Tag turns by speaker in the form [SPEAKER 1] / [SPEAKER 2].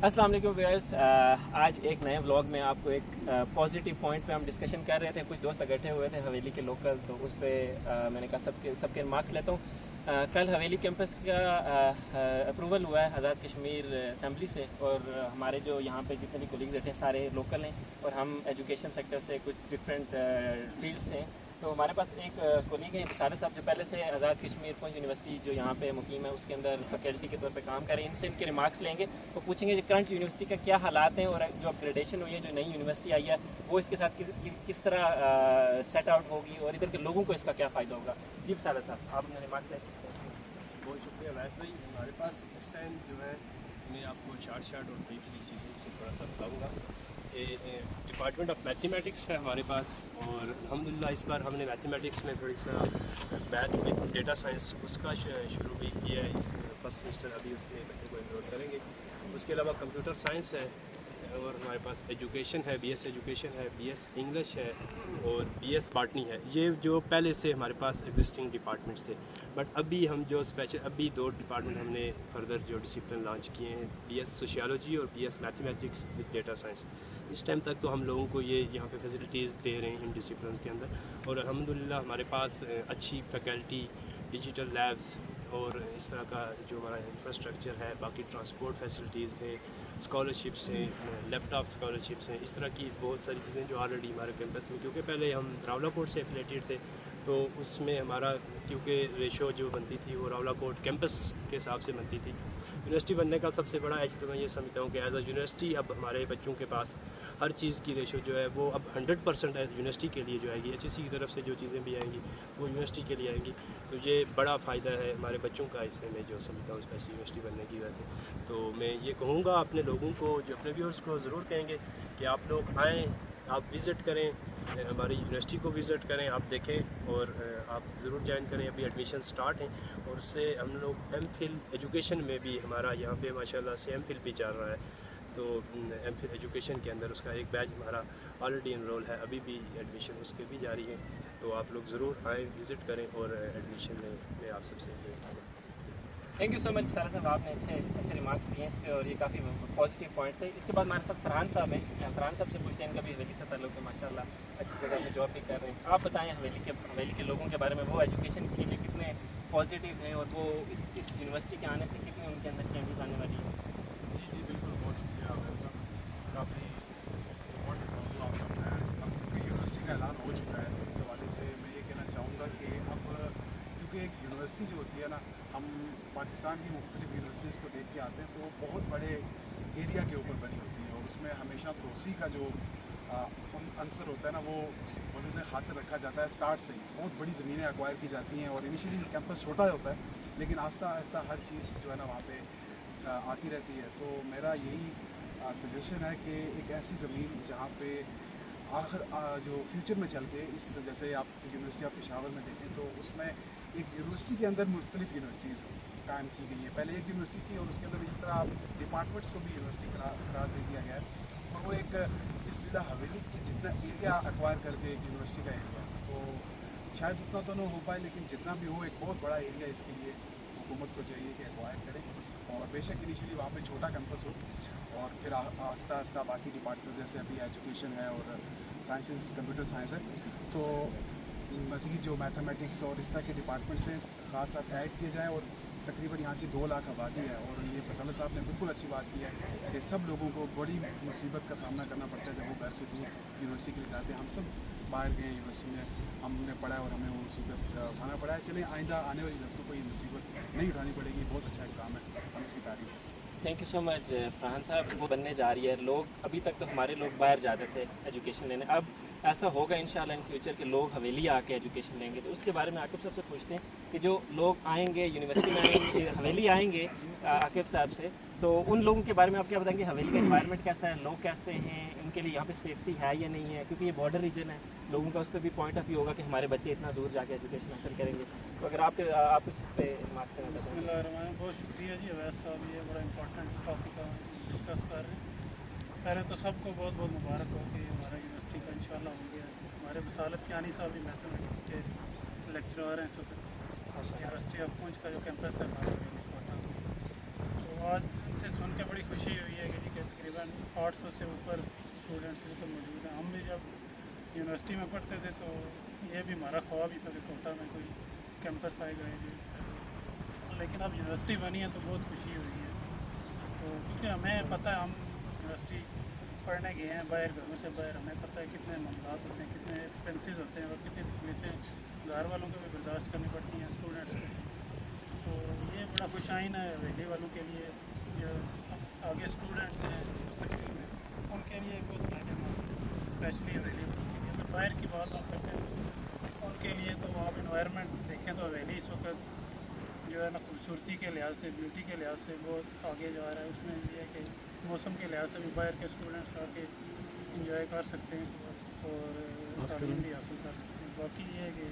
[SPEAKER 1] अस्सलाम वालेकुम व्यूअर्स, आज एक नए व्लॉग में आपको एक पॉजिटिव पॉइंट पे हम डिस्कशन कर रहे थे। कुछ दोस्त इकट्ठे हुए थे हवेली के लोकल, तो उस पर मैंने कहा सबके मार्क्स लेता हूँ। कल हवेली कैंपस का अप्रूवल हुआ है आज़ाद कश्मीर असम्बली से, और हमारे जो यहाँ पे जितने भी कोलीग बैठे हैं सारे लोकल हैं, और हम एजुकेशन सेक्टर से कुछ डिफरेंट फील्ड्स हैं। तो हमारे पास एक कोलीग है बिसारत साहब, जो पहले से आज़ाद कश्मीर पुंछ यूनिवर्सिटी जो यहाँ पे मुकीम है उसके अंदर फैकल्टी के तौर पे काम कर रहे हैं। इनसे इनके रिमार्क्स लेंगे, वो पूछेंगे कि करंट यूनिवर्सिटी का क्या हालात हैं, और जो अपग्रेडेशन हुई है, जो नई यूनिवर्सिटी आई है, वो इसके साथ किस तरह सेट आउट होगी, और इधर के लोगों को इसका क्या फ़ायदा होगा। जी बिसारत साहब, आप अपने रिमार्क्स ले सकते हैं।
[SPEAKER 2] बहुत शुक्रिया वैस भाई। हमारे पास इस टाइम जो है मैं आपको शार्ट और ब्रीफली चीज़ों से थोड़ा सा बताऊँगा। डिपार्टमेंट ऑफ मैथमेटिक्स है हमारे पास, और अल्हम्दुलिल्लाह इस बार हमने मैथमेटिक्स में थोड़ी सा मैथ विद डेटा साइंस उसका शुरू भी किया है। इस फर्स्ट सेमेस्टर अभी उसमें बच्चों को इनरोल करेंगे। उसके अलावा कंप्यूटर साइंस है, और हमारे पास एजुकेशन है, बीएस एजुकेशन है, बीएस इंग्लिश है, और बीएस बॉटनी है। ये जो पहले से हमारे पास एग्जिस्टिंग डिपार्टमेंट्स थे, बट अभी हम जो स्पेशल अभी दो डिपार्टमेंट हमने फर्दर जो डिसिप्लिन लॉन्च किए हैं, बीएस सोशियोलॉजी और BS mathematics with data science. इस टाइम तक तो हम लोगों को ये यहाँ पे फैसिलिटीज़ दे रहे हैं इन डिसिप्लिन के अंदर, और अल्हम्दुलिल्लाह हमारे पास अच्छी फैकल्टी, डिजिटल लैब्स और इस तरह का जो हमारा इंफ्रास्ट्रक्चर है, बाकी ट्रांसपोर्ट फैसिलिटीज़ हैं, स्कॉलरशिप्स हैं, लैपटॉप स्कॉलरशिप्स हैं, इस तरह की बहुत सारी चीज़ें जो ऑलरेडी हमारे कैंपस में, क्योंकि पहले हम रावलाकोट से एफिलेटेड थे, तो उसमें हमारा क्योंकि रेशो जो बनती थी वो रावलाकोट कैंपस के हिसाब से बनती थी। यूनिवर्सिटी बनने का सबसे बड़ा एज तो मैं ये समझता हूँ कि एज अ यूनिवर्सिटी अब हमारे बच्चों के पास हर चीज़ की रेशो जो है वो अब 100% एज यूनिवर्सिटी के लिए जो आएगी, एचईसी की तरफ से जो चीज़ें भी आएंगी वो यूनिवर्सिटी के लिए आएंगी। तो ये बड़ा फ़ायदा है हमारे बच्चों का, इसमें मैं जो समझता हूँ स्पेशल यूनिवर्सिटी बनने की वजह से। तो मैं ये कहूँगा अपने लोगों को, जो अपने व्यूअर्स को ज़रूर कहेंगे कि आप लोग आएँ, आप विज़िट करें, हमारी यूनिवर्सिटी को विज़िट करें, आप देखें, और आप ज़रूर ज्वाइन करें। अभी एडमिशन स्टार्ट हैं, और उससे हम लोग एमफिल एजुकेशन में भी हमारा यहाँ पे माशाल्लाह से एमफिल भी चल रहा है। तो एमफिल एजुकेशन के अंदर उसका एक बैच हमारा ऑलरेडी इनरोल है, अभी भी एडमिशन उसके भी जारी है। तो आप लोग ज़रूर आएँ, विज़िट करें और एडमिशन में मैं आप सबसे ये
[SPEAKER 1] थैंक यू सो मच सारा साहब, आपने अच्छे रिमार्क्स दिए इस पर, और ये काफ़ी पॉजिटिव पॉइंट्स थे। इसके बाद हमारे साथ फरहान साहब हैं। फरहान साहब से पूछते हैं, इनका भी हवेली से ताल्लुक़ है माशाल्लाह, अच्छी जगह पे जॉब भी कर रहे हैं। आप बताएं हवेली के लोगों के बारे में, वो एजुकेशन के लिए कितने पॉजिटिव हैं, और वो इस यूनिवर्सिटी के आने से कितने उनके अंदर चेंजेस आने वाली हैं।
[SPEAKER 3] जी बिल्कुल, बहुत शुक्रिया वैसा। काफ़ी इम्पोर्टेंट मौजूद आपने बताया। अब क्योंकि यूनिवर्सिटी का ऐलान हो चुका है, तो इस हवाले से मैं ये कहना चाहूँगा कि अब क्योंकि एक यूनिवर्सिटी जो होती है ना, हम पाकिस्तान की मुख्तलिफ यूनिवर्सिटीज़ को देख के आते हैं, तो बहुत बड़े एरिया के ऊपर बनी होती है, और उसमें हमेशा तोसी का जो आंसर होता है ना, वो उसे खातिर रखा जाता है। स्टार्ट से ही बहुत बड़ी ज़मीनें एक्वायर की जाती हैं, और इनिशियली कैंपस छोटा होता है, लेकिन आहिस्ता आहिस्ता हर चीज़ जो है ना वहाँ पे आती रहती है। तो मेरा यही सजेशन है कि एक ऐसी ज़मीन जहाँ पे आखिर जो फ्यूचर में चल के इस, जैसे आप यूनिवर्सिटी ऑफ पेशावर में देखें, तो उसमें एक यूनिवर्सिटी के अंदर मुख्तलिफ यूनिवर्सिटीज़ कायम की गई है। पहले एक यूनिवर्सिटी थी, और उसके अंदर इस तरह आप डिपार्टमेंट्स को भी यूनिवर्सिटी करार दे दिया गया है, और वो एक इस ज़िला हवेली की जितना एरिया एक्वायर करके एक यूनिवर्सिटी का एरिया, तो शायद उतना तो ना हो पाए, लेकिन जितना भी हो एक बहुत बड़ा एरिया इसके लिए हुकूमत को चाहिए कि एक्वायर करें। और बेशक इनिशियली वहाँ पे छोटा कैंपस हो, और फिर आहिस्ता आहिस्ता बाकी डिपार्टमेंट्स जैसे अभी एजुकेशन है और साइंसेस, कंप्यूटर साइंस है, तो मज़ीद जो मैथमेटिक्स और इस तरह के डिपार्टमेंट्स हैं साथ साथ ऐड किए जाएँ। और तकरीबन यहाँ की 2 लाख आबादी है, और ये फसल साहब ने बिल्कुल अच्छी बात की है कि सब लोगों को बड़ी मुसीबत का सामना करना पड़ता है जब वो घर से दूर यूनिवर्सिटी के लिए जाते हैं। हम सब बाहर गए यूनिवर्सिटी में, हमने पढ़ा और हमें वो मुसीबत उठाना पड़ा है। चलें, आइंदा आने वाली नस्लों को ये मुसीबत नहीं उठानी पड़ेगी। बहुत अच्छा काम है, हम इसकी तारीफ है।
[SPEAKER 1] Thank you so much Farhan साहब। वो बनने जा रही है, लोग अभी तक तो हमारे लोग बाहर जाते थे एजुकेशन लेने, अब ऐसा होगा इंशाल्लाह इन फ्यूचर के लोग हवेली आके एजुकेशन लेंगे। तो उसके बारे में आकिब साहब से पूछते हैं कि जो लोग आएंगे यूनिवर्सिटी में आएंगे, हवेली आएंगे आकिब साहब से, तो उन लोगों के बारे में आप क्या बताएंगे? हवेली का एनवायरनमेंट कैसा है, लोग कैसे हैं, उनके लिए यहाँ पे सेफ्टी है या नहीं है, क्योंकि ये बॉर्डर रीजन है, लोगों का उस पर भी पॉइंट ऑफ व्यू होगा कि हमारे बच्चे इतना दूर जाके एजुकेशन हासिल करेंगे। तो अगर आप कुछ इस पर मार्क्स देना चाहते हैं।
[SPEAKER 4] बिस्मिल्लाहिर्रहमानिर्रहीम। बहुत शुक्रिया जी अवैस साहब, ये बड़ा इंपॉर्टेंट टॉपिक डिस्कस कर रहे हैं। पहले तो सबको बहुत बहुत मुबारक हो कि हमारा यूनिवर्सिटी का इंशाल्लाह हो गया। हमारे वसालत कियानी साहब भी मैथमेटिक्स के लेक्चरर हैं इस वक्त यूनिवर्सिटी ऑफ पुंछ का जो कैंपस है हमारे। तो आज इनसे सुन के बड़ी खुशी हुई है कि जी कि 800 से ऊपर स्टूडेंट्स इस पर मौजूद हैं। हम भी जब यूनिवर्सिटी में पढ़ते थे तो ये भी हमारा ख्वाब ही था कि कोटा में कोई कैंपस आएगा ये, लेकिन अब यूनिवर्सिटी बनी है तो बहुत खुशी हुई है। तो क्योंकि हमें पता है हम यूनिवर्सिटी पढ़ने गए हैं बाहर, घरों से बाहर, हमें पता है कितने मामलात होते हैं, कितने एक्सपेंसेस होते हैं और कितनी तकलीफ़ें घर वालों को भी बर्दाश्त करनी पड़ती हैं स्टूडेंट्स को। तो ये बड़ा खुशाइन है हवेली वालों के लिए, जो आगे स्टूडेंट्स हैं मुस्तकबिल में, उनके लिए बहुत फ़ायदेमंद है, स्पेशली हवेली वालों के लिए। अगर बाहर की बात आप करते हैं उनके लिए तो आप इन्वायरमेंट देखें तो हवेली इस वक्त जो है ना खूबसूरती के लिहाज से, ब्यूटी के लिहाज से बहुत आगे जा रहा है। उसमें ये है कि मौसम के लिहाज से भी बाहर के स्टूडेंट्स आके इंजॉय कर सकते हैं और तालीम भी हासिल कर सकते हैं। बाकी ये है कि